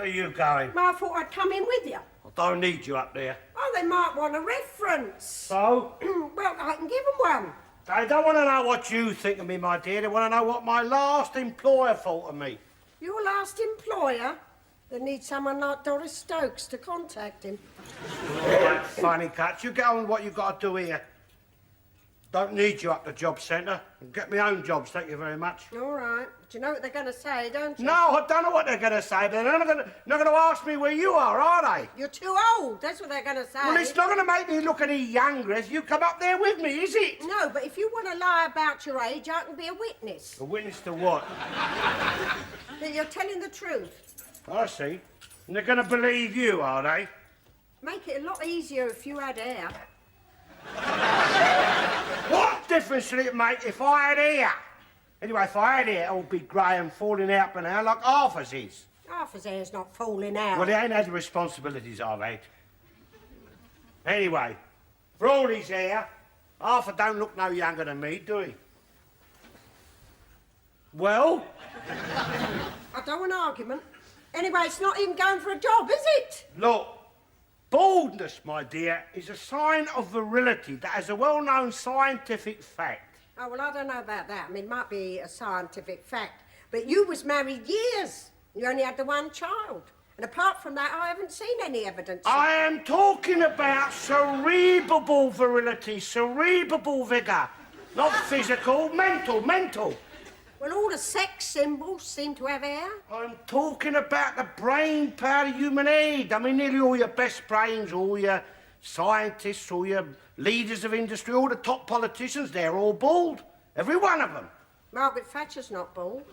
are you going? Well, I thought I'd come in with you. I don't need you up there. Oh, they might want a reference. So? Well, I can give them one. They don't want to know what you think of me, my dear. They want to know what my last employer thought of me. Your last employer? They need someone like Doris Stokes to contact him. All right, funny cut. You get on with what you've got to do here. Don't need you up the job centre. I'll get my own jobs, thank you very much. All right. Do you know what they're going to say, don't you? No, I don't know what they're going to say, but they're not going to ask me where you are they? You're too old, that's what they're going to say. Well, it's not going to make me look any younger if you come up there with me, is it? No, but if you want to lie about your age, I can be a witness. A witness to what? That you're telling the truth. I see. And they're going to believe you, are they? Make it a lot easier if you had hair. What difference should it make if I had hair? Anyway, if I had hair, it would be grey and falling out by now like Arthur's is. Arthur's hair's not falling out. Well, he ain't had the responsibilities I've had. Anyway, for all his hair, Arthur don't look no younger than me, do he? Well? I don't want an argument. Anyway, it's not even going for a job, is it? Look, baldness, my dear, is a sign of virility that is a well-known scientific fact. Oh, well, I don't know about that. I mean, it might be a scientific fact. But you was married years. You only had the one child. And apart from that, I haven't seen any evidence. I am talking about cerebral virility, cerebral vigour. Not physical, mental. Well, all the sex symbols seem to have hair. I'm talking about the brain power of human head. I mean, nearly all your best brains, all your scientists, all your leaders of industry, all the top politicians, they're all bald. Every one of them. Margaret Thatcher's not bald.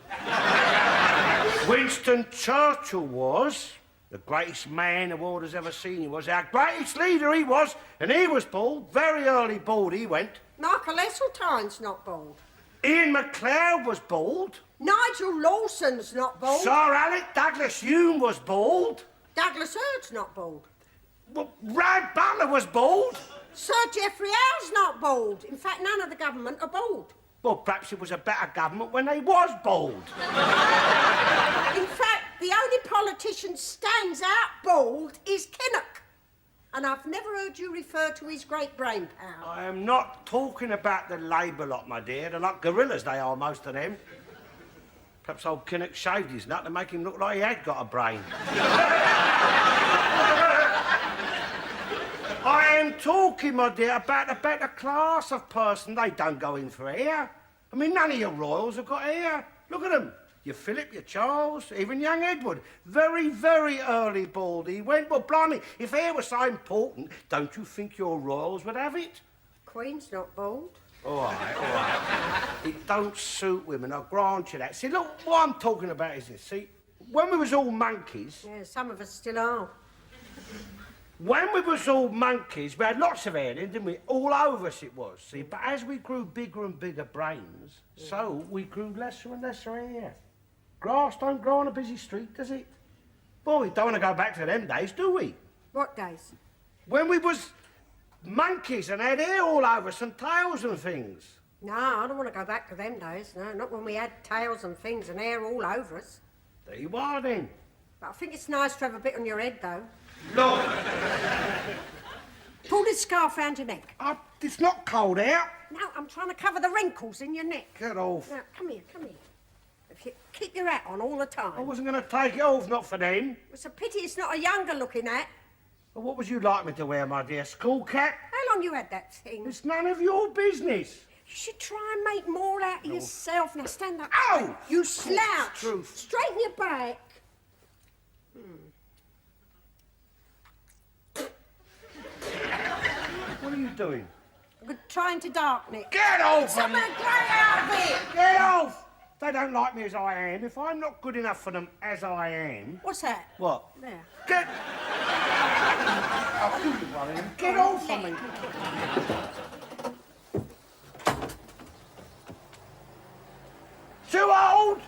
Winston Churchill was. The greatest man the world has ever seen. He was our greatest leader, he was. And he was bald. Very early bald he went. Michael Esseltyne's not bald. Ian McLeod was bald. Nigel Lawson's not bald. Sir Alec Douglas Hume was bald. Douglas Hurd's not bald. Well, Rad Butler was bald. Sir Geoffrey Howe's not bald. In fact, none of the government are bald. Well, perhaps it was a better government when they was bald. In fact, the only politician stands out bald is Kinnock. And I've never heard you refer to his great brain power. I am not talking about the Labour lot, my dear. They're like gorillas, they are, most of them. Perhaps old Kinnock shaved his nut to make him look like he had got a brain. I am talking, my dear, about a better class of person. They don't go in for hair. I mean, none of your royals have got hair. Look at them. Your Philip, your Charles, even young Edward. Very, very early bald he went. Well, blimey, if hair was so important, don't you think your royals would have it? Queen's not bald. All right. It don't suit women, I'll grant you that. See, look, what I'm talking about is this. See, when we was all monkeys... Yeah, some of us still are. When we was all monkeys, we had lots of hair then, didn't we? All over us it was, see? But as we grew bigger and bigger brains, so we grew lesser and lesser hair. Grass don't grow on a busy street, does it? Boy, we don't want to go back to them days, do we? What days? When we was monkeys and had hair all over us and tails and things. No, I don't want to go back to them days. No, not when we had tails and things and hair all over us. There you are, then. But I think it's nice to have a bit on your head, though. Look. Pull this scarf round your neck. It's not cold out. No, I'm trying to cover the wrinkles in your neck. Get off. Now, come here. If you keep your hat on all the time. I wasn't going to take it off, not for them. It's a pity it's not a younger looking hat. Well, what would you like me to wear, my dear? School cap? How long you had that thing? It's none of your business. You should try and make more out of yourself. Now stand up. Ow! You slouch. Truth. Straighten your back. What are you doing? I'm trying to darken it. Get off! Something great out of it! Get off! They don't like me as I am. If I'm not good enough for them as I am... What's that? What? There. Get... I'll do you one of them. Get off of me. Too old?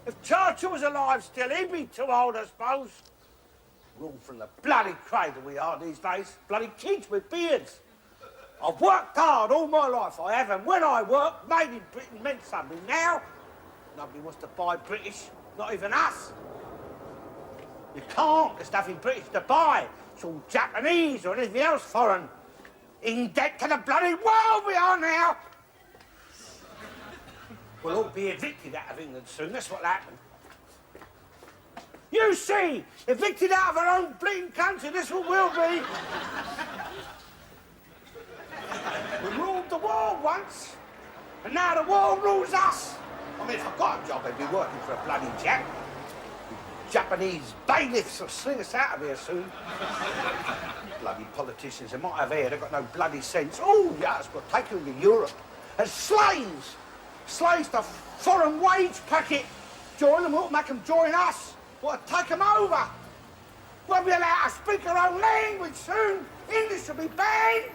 If Churchill was alive still, he'd be too old, I suppose. We're all from the bloody cradle we are these days. Bloody kids with beards. I've worked hard all my life, I have, and when I worked, made in Britain meant something. Now, nobody wants to buy British, not even us. You can't. There's nothing British to buy. It's all Japanese or anything else foreign. In debt to the bloody world we are now. We'll all be evicted out of England soon. That's what'll happen. You see, evicted out of our own bleeding country, this what we'll be. We ruled the world once, and now the world rules us. I mean, if I got a job, I'd be working for a bloody Jap. Japanese bailiffs will sling us out of here soon. Bloody politicians, they might have hair, they've got no bloody sense. Oh, yes, we'll take you to Europe as slaves. Slaves to foreign wage packet. Join them, we'll make them join us. We'll take them over. We'll be allowed to speak our own language soon. English will be banned.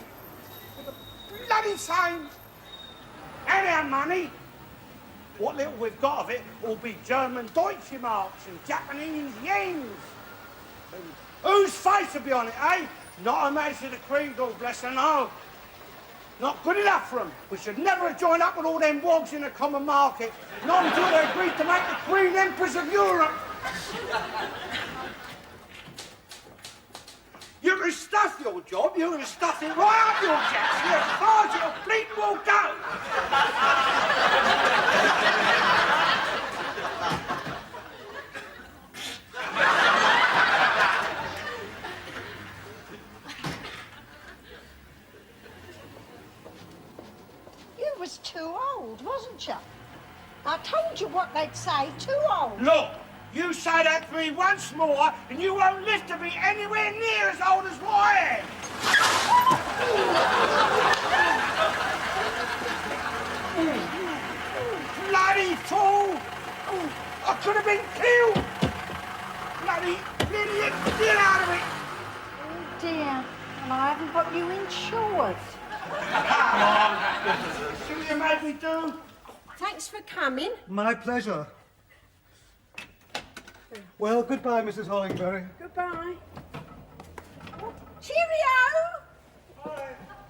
Bloody same. And our money, what little we've got of it, will be German Deutsche marks and Japanese yens. And whose face will be on it, eh? Not a Majesty the Queen, God bless her, no. Not good enough for them. We should never have joined up with all them wogs in the common market. Not until they agreed to make the Queen Empress of Europe. You can stuff your job, you can stuff it right up your chest. You're as far as your bleeding will go. You was too old, wasn't you? I told you what they'd say, too old. Look, you say that to me once more, and you won't live to be anywhere near as old as what I am. Bloody fool! I could have been killed! Bloody idiot! Get out of it! Oh, dear. And I haven't got you insured. Come on! See what you made me do? Thanks for coming. My pleasure. Well, goodbye, Mrs. Hollingbury. Goodbye. Oh, cheerio!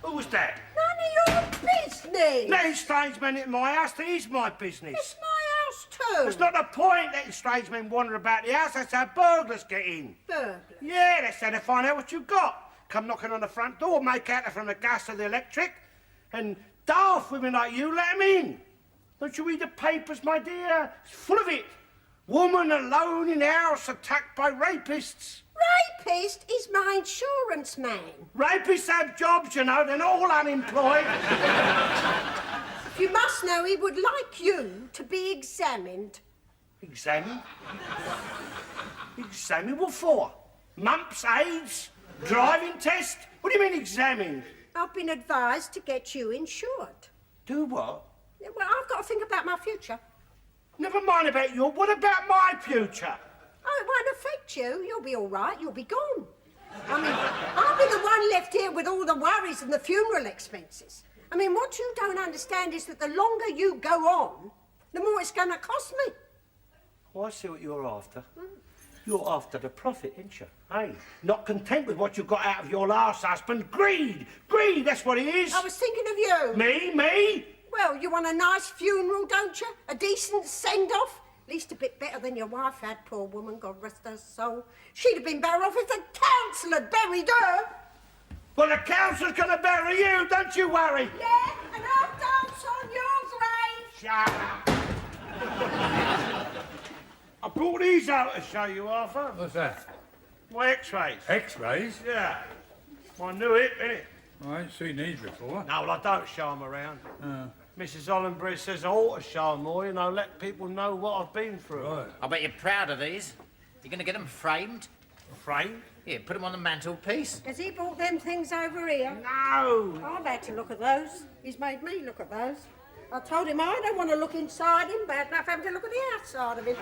Who's that? None of your business. Letting strange men into my house, that is my business. It's my house too. That's not the point, letting strange men wander about the house. That's how burglars get in. Burglar. Yeah, that's how they find out what you've got. Come knocking on the front door, make out they're from the gas or the electric, and daft women like you let them in. Don't you read the papers, my dear? It's full of it. Woman alone in house attacked by rapists. Rapist is my insurance man. Rapists have jobs, you know. They're not all unemployed. You must know he would like you to be examined. Examined? Examined? What for? Mumps, AIDS, driving test? What do you mean examined? I've been advised to get you insured. Do what? Yeah, well, I've got to think about my future. Never mind about you. What about my future? Oh, it won't affect you. You'll be all right. You'll be gone. I mean, I'll be the one left here with all the worries and the funeral expenses. I mean, what you don't understand is that the longer you go on, the more it's going to cost me. Oh, I see what you're after. You're after the profit, ain't you? Hey, not content with what you got out of your last husband. Greed! Greed, that's what it is. I was thinking of you. Me? Well, you want a nice funeral, don't you? A decent send-off? At least a bit better than your wife had, poor woman, God rest her soul. She'd have been better off if the council had buried her. Well, the council's gonna bury you, don't you worry. Yeah, and I'll dance on your grave. Shut up. I brought these out to show you, Arthur. What's that? My x-rays. X-rays? Yeah. My new hip, innit? I ain't seen these before. No, well, I don't show them around. Mrs. Hollenbury says I ought to show them more, you know, let people know what I've been through. Right. I bet you're proud of these. You're going to get them framed? Framed? Yeah, put them on the mantelpiece. Has he brought them things over here? No. I've had to look at those. He's made me look at those. I told him I don't want to look inside him, bad enough having to look at the outside of him.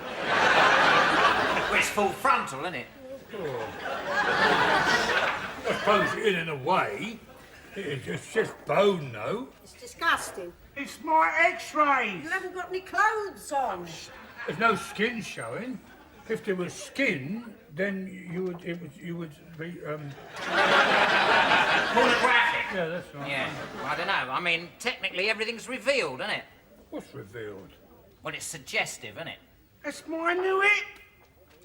Well, it's full frontal, isn't it? I suppose in a way, it's just bone, though. It's disgusting. It's my x-rays. You haven't got any clothes on. There's no skin showing. If there was skin, then you would be Pornographic. Yeah, that's right. Yeah, well, I don't know. I mean, technically everything's revealed, isn't it? What's revealed? Well, it's suggestive, isn't it? It's my new hip.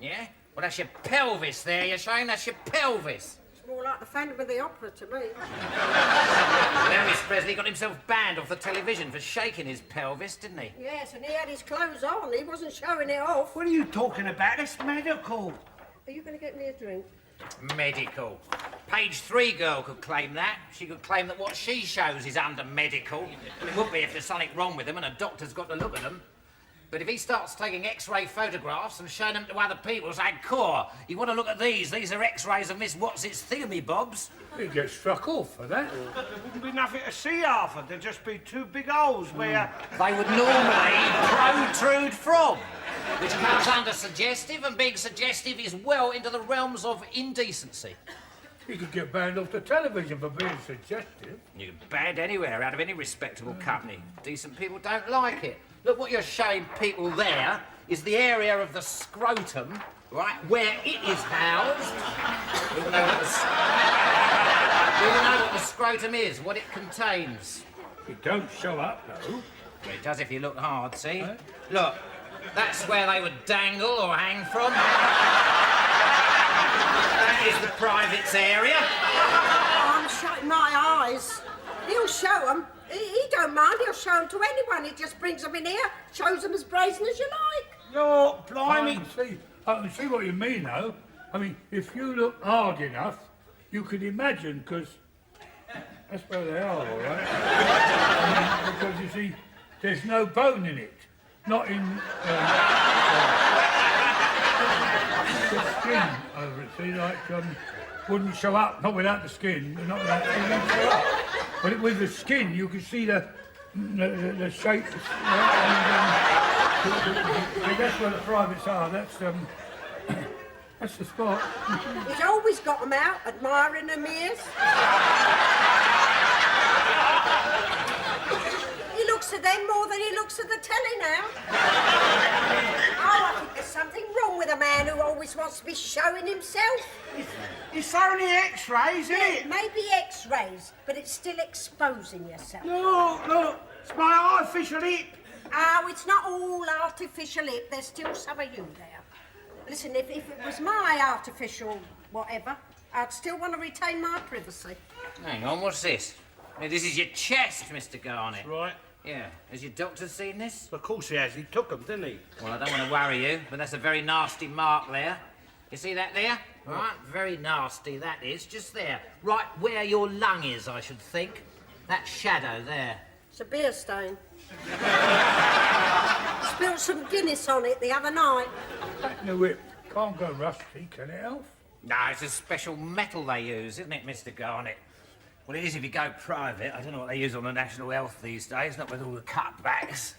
Yeah? Well, that's your pelvis there, you're showing. That's your pelvis. It's more like the Phantom of the Opera to me. Elvis Presley got himself banned off the television for shaking his pelvis, didn't he? Yes, and he had his clothes on. He wasn't showing it off. What are you talking about? It's medical. Are you going to get me a drink? Medical. Page 3 girl could claim that. She could claim that what she shows is under medical. And it would be if there's something wrong with them and a doctor's got to look at them. But if he starts taking X-ray photographs and showing them to other people, saying, "Core, you want to look at these? These are X-rays of Miss What's-its thingamybobs." He'd get struck off for that. There wouldn't be nothing to see, Arthur. There'd just be two big holes where... They would normally protrude from, which comes under suggestive, and being suggestive is well into the realms of indecency. He could get banned off the television for being suggestive. You can banned anywhere out of any respectable company. Decent people don't like it. Look, what you're showing people there is the area of the scrotum, right, where it is housed. We'll know what the scrotum is, what it contains. It don't show up, though. Well, it does if you look hard, see? Look, that's where they would dangle or hang from. That is the privates area. Oh, I'm shutting my eyes. He'll show them. He don't mind. He'll show them to anyone. He just brings them in here, shows them as brazen as you like. Look, I blimey. can see what you mean, though. I mean, if you look hard enough, you could imagine, because that's where they are, all right? I mean, because, you see, there's no bone in it. Not in the skin over it, see, like, wouldn't show up, not without the skin, not without the skin, wouldn't show up. But with the skin, you can see the shape, and that's where the privates are, that's the spot. He's always got them out, admiring them ears. He looks at them more than he looks at the telly now. Oh, I think there's something wrong with a man who always wants to be showing himself. It's only X-rays, isn't it? Maybe X-rays, but it's still exposing yourself. Look, it's my artificial hip. Oh, it's not all artificial lip. There's still some of you there. Listen, if it was my artificial whatever, I'd still want to retain my privacy. Hang on, what's this? Now, this is your chest, Mr. Garnett. Right. Yeah. Has your doctor seen this? Of course he has. He took them, didn't he? Well, I don't want to worry you, but that's a very nasty mark there. You see that there? Right, very nasty, that is. Just there. Right where your lung is, I should think. That shadow there. It's a beer stain. Spilled some Guinness on it the other night. Back in the whip. Can't go rusty, can it, Elf? No, it's a special metal they use, isn't it, Mr. Garnett? Well, it is if you go private. I don't know what they use on the National Health these days, not with all the cutbacks.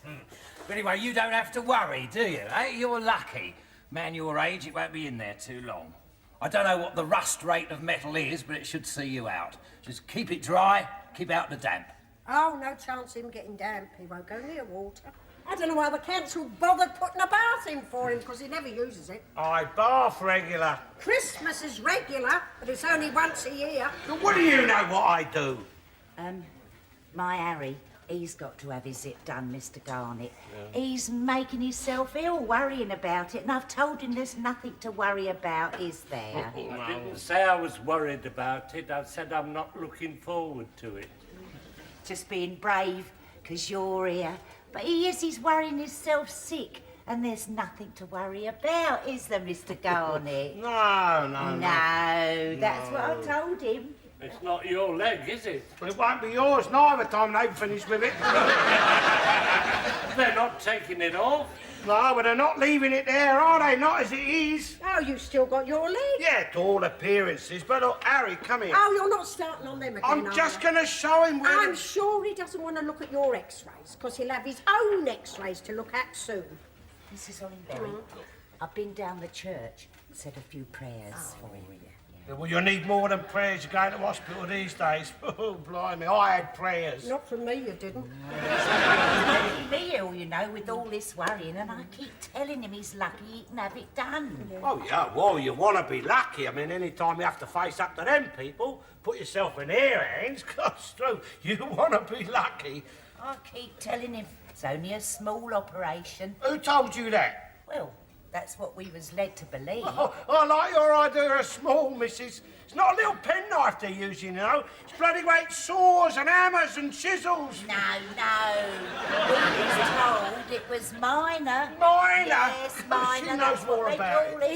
But anyway, you don't have to worry, do you, eh? You're lucky. Man your age, it won't be in there too long. I don't know what the rust rate of metal is, but it should see you out. Just keep it dry, keep out the damp. Oh, no chance of him getting damp. He won't go near water. I don't know why the council bothered putting a bath in for him, because he never uses it. I bath regular. Christmas is regular, but it's only once a year. But what do you know what I do? My Harry, he's got to have his zip done, Mr. Garnett. Yeah. He's making himself ill, worrying about it, and I've told him there's nothing to worry about, is there? I didn't say I was worried about it. I said I'm not looking forward to it. Just being brave, 'cause you're here. But he's worrying himself sick, and there's nothing to worry about, is there, Mr. Garnett? No, that's what I told him. It's not your leg, is it? Well, it won't be yours neither time they've finished with it. They're not taking it off. No, but they're not leaving it there, are they? Not as it is. Oh, you've still got your leg? Yeah, to all appearances. But look, Harry, come here. Oh, you're not starting on them again, I'm are just you? going to show him where... I'm sure he doesn't want to look at your X-rays, because he'll have his own X-rays to look at soon. Mrs. Hollingberry, I've been down the church and said a few prayers for him. Yeah, well, you need more than prayers. You're going to hospital these days. Oh, blimey, I had prayers. Not from me, you didn't. He's me ill, you know, with all this worrying, and I keep telling him he's lucky he can have it done. Oh, yeah, well, you want to be lucky. I mean, any time you have to face up to them people, put yourself in their hands, gosh, true, you want to be lucky. I keep telling him it's only a small operation. Who told you that? Well, That's what we was led to believe. Oh, I like your idea of small, missus. It's not a little penknife they're using, you know. It's bloody great saws and hammers and chisels. No. We was told it was minor. Minor? Yes, minor. She knows That's what more they about call it.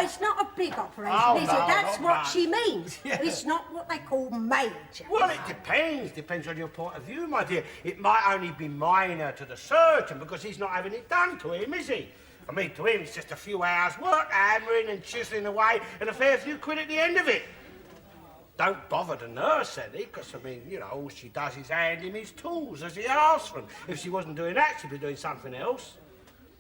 It's not a big operation, Oh, is no, it? That's not what much. she means. Yeah. It's not what they call major. Well, it depends. Depends on your point of view, my dear. It might only be minor to the surgeon because he's not having it done to him, is he? I mean, to him, it's just a few hours' work, hammering and chiselling away, and a fair few quid at the end of it. Don't bother the nurse, Eddie, because, I mean, you know, all she does is hand him his tools as he asks for them. If she wasn't doing that, she'd be doing something else.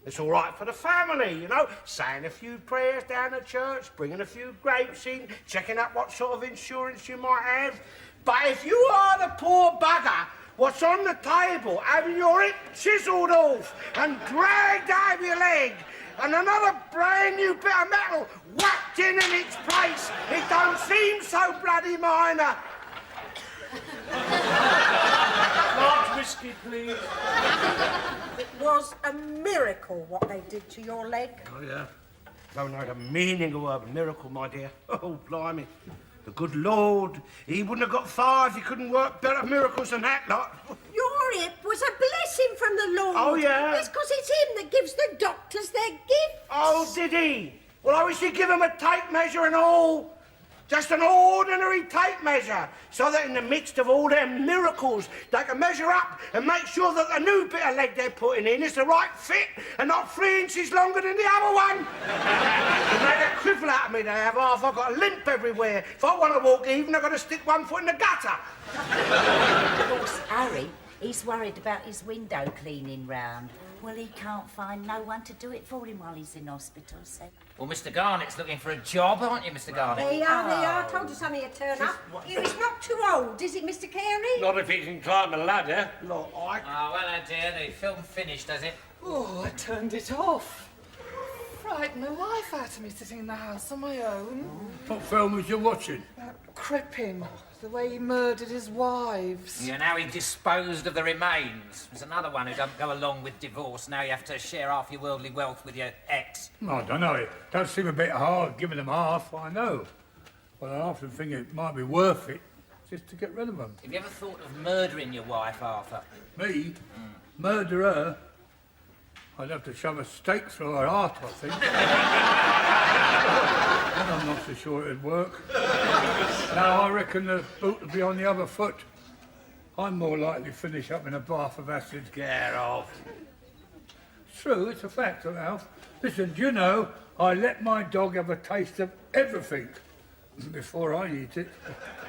It's all right for the family, you know, saying a few prayers down at church, bringing a few grapes in, checking up what sort of insurance you might have. But if you are the poor bugger what's on the table, having your hip chiselled off and dragged out of your leg, and another brand new bit of metal whacked in its place, it don't seem so bloody minor. Large whiskey, please. It was a miracle what they did to your leg. Oh, yeah. Don't know the meaning of a miracle, my dear. Oh, blimey. The good Lord, he wouldn't have got far if he couldn't work better miracles than that lot. Your hip was a blessing from the Lord. Oh, yeah? It's because it's him that gives the doctors their gifts. Oh, did he? Well, I wish he'd give him a tape measure and all. Just an ordinary tape measure, so that in the midst of all their miracles, they can measure up and make sure that the new bit of leg they're putting in is the right fit and not 3 inches longer than the other one. They make a cripple out of me, they have. Half I've got a limp everywhere. If I want to walk even, I've got to stick one foot in the gutter. Of course, Harry, he's worried about his window cleaning round. Well, he can't find no one to do it for him while he's in hospital, so... Well, Mr. Garnett's looking for a job, aren't you, Mr. Garnett? They are. Told us something would turn up. It's not too old, is it, Mr. Carey? Not if he can climb a ladder. Look, Oh, well, dear, the film finished, has it? Oh, I turned it off. Frightened the life out of me sitting in the house on my own. What film was you watching? Crippin, the way he murdered his wives. Yeah, now he disposed of the remains. There's another one who doesn't go along with divorce. Now you have to share half your worldly wealth with your ex. I don't know. It does seem a bit hard giving them half, I know. But I often think it might be worth it just to get rid of them. Have you ever thought of murdering your wife, Arthur? Me? Murder her? I'd have to shove a stake through her heart, I think. And I'm not so sure it'd work. Now, I reckon the boot would be on the other foot. I'm more likely to finish up in a bath of acid. get off. It's true, it's a fact, Alf. Listen, do you know, I let my dog have a taste of everything before I eat it.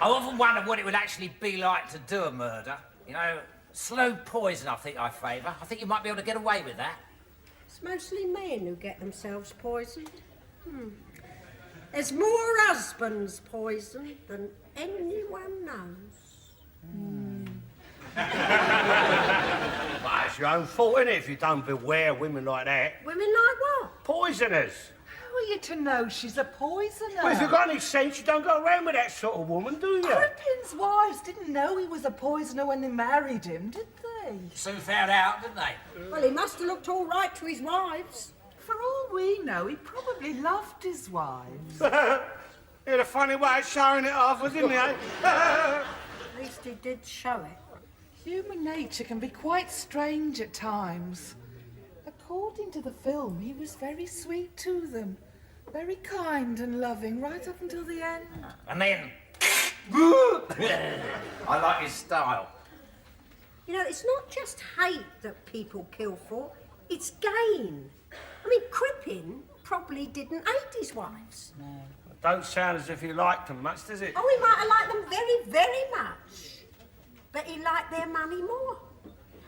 I often wondered what it would actually be like to do a murder. You know, slow poison, I think I favour. I think you might be able to get away with that. It's mostly men who get themselves poisoned. There's more husbands poisoned than anyone knows. Well, it's your own fault, innit, if you don't beware women like that. Women like what? Poisoners. How are you to know she's a poisoner? Well, if you've got any sense, you don't go around with that sort of woman, do you? Crippin's wives didn't know he was a poisoner when they married him, did they? Soon found out, didn't they? Well, he must have looked all right to his wives. For all we know, he probably loved his wives. He had a funny way of showing it off, didn't he? Eh? At least he did show it. Human nature can be quite strange at times. According to the film, he was very sweet to them. Very kind and loving right up until the end. And then... I like his style. You know, it's not just hate that people kill for, it's gain. I mean, Crippin probably didn't hate his wives. Don't sound as if he liked them much, does it? Oh, he might have liked them very, very much. But he liked their money more.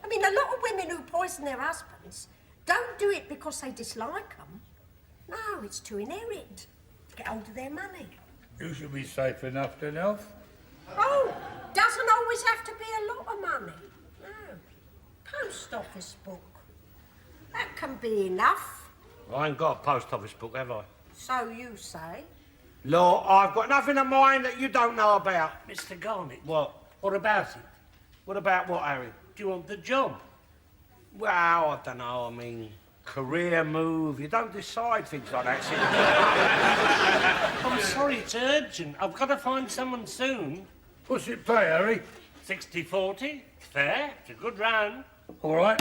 I mean, a lot of women who poison their husbands don't do it because they dislike them. No, it's to inherit, to get hold of their money. You should be safe enough then, Alf. Oh, doesn't always have to be a lot of money. No. Post office book. That can be enough. I ain't got a post office book, have I? So you say. Look, I've got nothing in mind that you don't know about. Mr. Garnett. What? What about it? What about what, Harry? Do you want the job? Well, I don't know, I mean... career move. You don't decide things like that, I'm sorry, it's urgent. I've got to find someone soon. What's it pay, Harry? 60-40. Fair. It's a good round. All right,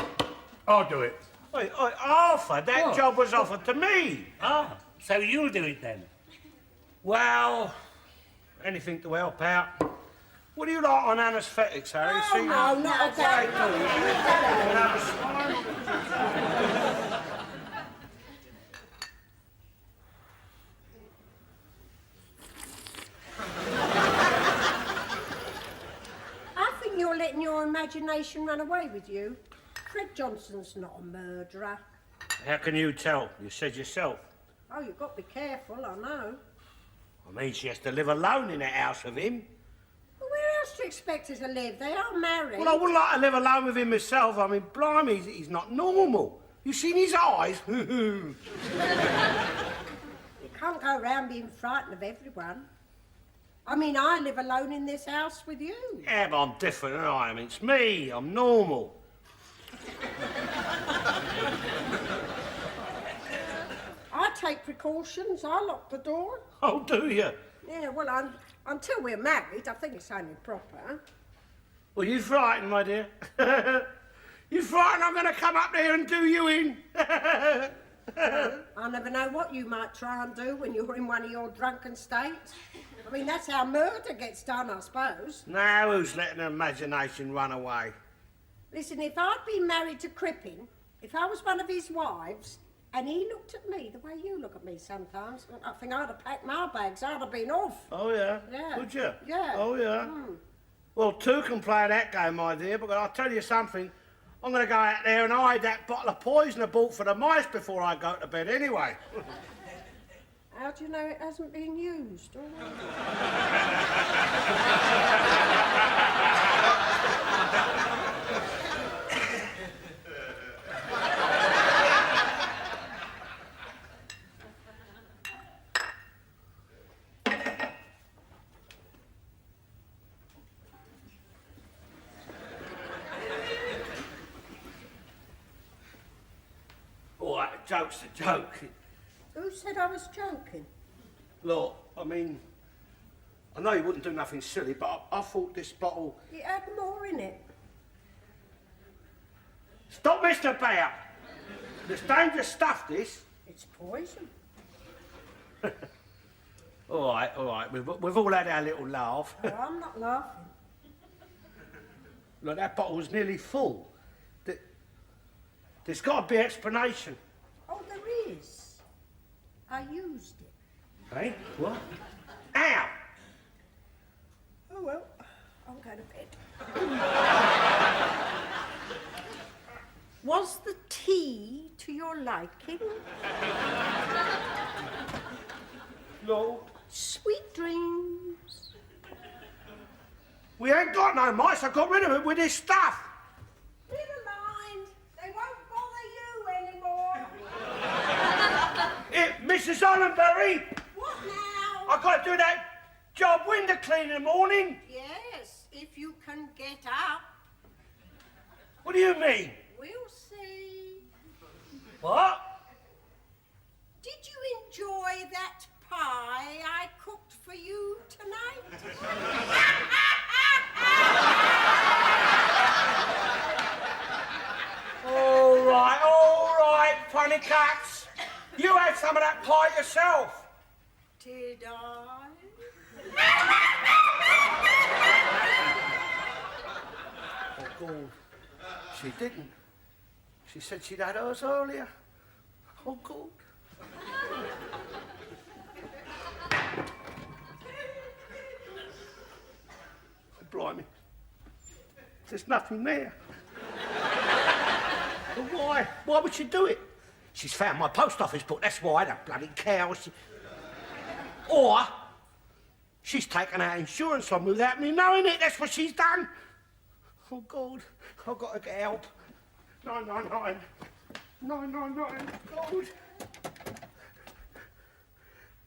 I'll do it. Oi, Arthur, that What? job was offered to me. Ah, so you'll do it then? Well, anything to help out. What do you like on anaesthetics, Harry? Oh, no, not a day. I think you're letting your imagination run away with you. Fred Johnson's not a murderer. How can you tell? You said yourself. Oh, you've got to be careful, I know. I mean, she has to live alone in that house with him. Well, where else do you expect her to live? They are married. Well, I wouldn't like to live alone with him myself. I mean, blimey, he's not normal. You seen his eyes? You can't go around being frightened of everyone. I mean, I live alone in this house with you. Yeah, but I'm different, aren't I? I mean, it's me. I'm normal. I take precautions. I lock the door. Oh, do you? Yeah, well, until we're married, I think it's only proper. Well, you frightened, my dear. You frightened I'm going to come up there and do you in? I never know what you might try and do when you're in one of your drunken states. I mean, that's how murder gets done, I suppose. Now, who's letting her imagination run away? Listen, if I'd been married to Crippen, if I was one of his wives, and he looked at me the way you look at me sometimes, I think I'd have packed my bags. I'd have been off. Oh, yeah? Yeah. Would you? Yeah. Oh, yeah? Well, two can play that game, my dear, but I'll tell you something. I'm going to go out there and hide that bottle of poison I bought for the mice before I go to bed anyway. How do you know it hasn't been used? All right, a joke's a joke. Who said I was joking? Look, I mean, I know you wouldn't do nothing silly, but I thought this bottle... It had more in it. Stop messing about! It's dangerous stuff, this. It's poison. All right, we've all had our little laugh. Oh, I'm not laughing. Look, that bottle was nearly full. There's got to be explanation. Oh, there is. I used it. Hey, what? Ow! Oh, well, I'll go to bed. Was the tea to your liking? No. Sweet dreams. We ain't got no mice. I got rid of it with this stuff. Never mind. They won't bother you anymore. Mrs. Hollenberry, What now? I've got to do that job window clean in the morning. Yes, if you can get up. What do you mean? We'll see. What? Did you enjoy that pie I cooked for you tonight? All right, funny cats. You had some of that pie yourself. Did I? Oh, God. She didn't. She said she'd had hers earlier. Oh, God. Oh, blimey. There's nothing there. But why? Why would she do it? She's found my post office book, that's why, that bloody cow. Or she's taken out insurance on me without me knowing it, that's what she's done. Oh, God, I've got to get help. 999. 999. God.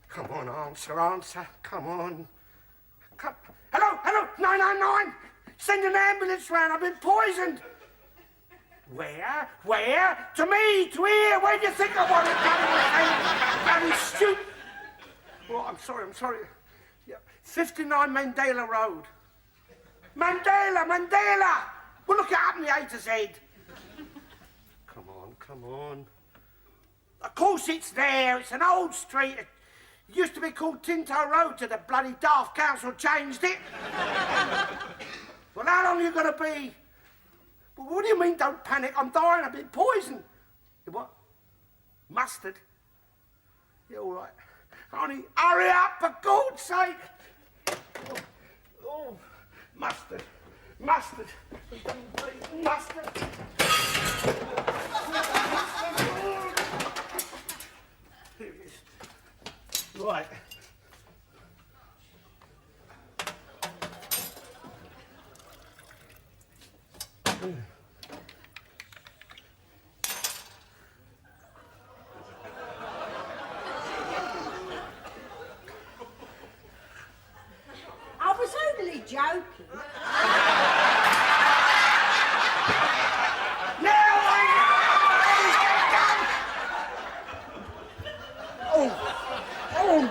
Come on, answer. Come on. Come. Hello, 999. Send an ambulance round. I've been poisoned. Where? Where? To me, to here. Where do you think I want to go? Bloody stupid. Well, I'm sorry. Yeah. 59 Mandela Road. Mandela! Well, look it up in the A to Z. Come on. Of course it's there. It's an old street. It used to be called Tinto Road till the bloody daft council changed it. Well, how long are you going to be? Well, what do you mean, don't panic? I'm dying. I've been poisoned. What? Mustard? Yeah, all right. Honey, hurry up, for God's sake. Oh, mustard. Mustard. Here it is. Right. I was only joking. Oh,